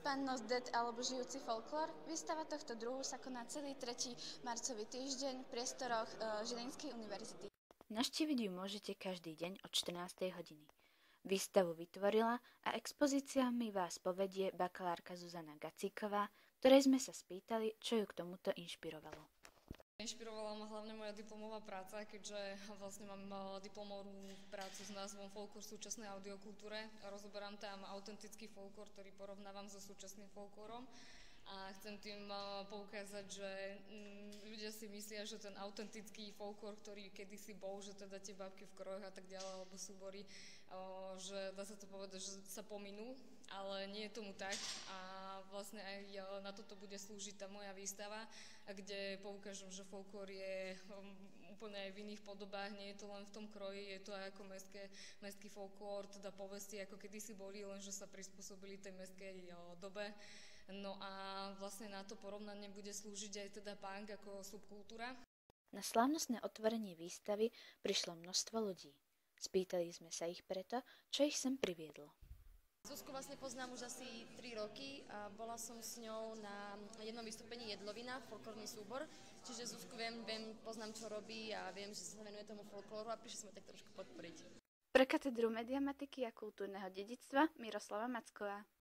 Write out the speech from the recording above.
Pán Nosdet alebo žijúci folklór. Výstava tohto druhu sa koná celý 3. marcový týždeň v priestoroch Žilinskej univerzity. Navštíviť ju môžete každý deň od 14. hodiny. Výstavu vytvorila a expozíciami vás povedie bakalárka Zuzana Gacíková, ktorej sme sa spýtali, čo ju k tomuto inšpirovalo. Inšpirovala ma hlavne moja diplomová práca, keďže vlastne mám diplomovú prácu s názvom Folklór v súčasnej audiokultúre. Rozoberám tam autentický folklór, ktorý porovnávam so súčasným folklórom. A chcem tým poukázať, že ľudia si myslia, že ten autentický folklór, ktorý kedysi bol, že teda tie babky v krojoch a tak ďalej, alebo súbory, že dá sa to povedať, že sa pominú, ale nie je tomu tak. A vlastne aj na toto bude slúžiť tá moja výstava, kde poukážem, že folklór je úplne aj v iných podobách, nie je to len v tom kroji, je to aj ako mestský folklór, teda povesti, ako kedysi boli, lenže sa prispôsobili tej mestskej dobe. No a vlastne na to porovnanie bude slúžiť aj teda punk ako subkultúra. Na slávnostné otvorenie výstavy prišlo množstvo ľudí. Spýtali sme sa ich preto, čo ich sem priviedlo. Zuzku vlastne poznám už asi 3 roky a bola som s ňou na jednom vystúpení Jedlovina, folklórny súbor. Čiže Zuzku poznám, čo robí a viem, že sa venuje tomu folklóru a prišli sme tak trošku podporiť. Pre katedru mediamatiky a kultúrneho dedičstva Miroslava Macková.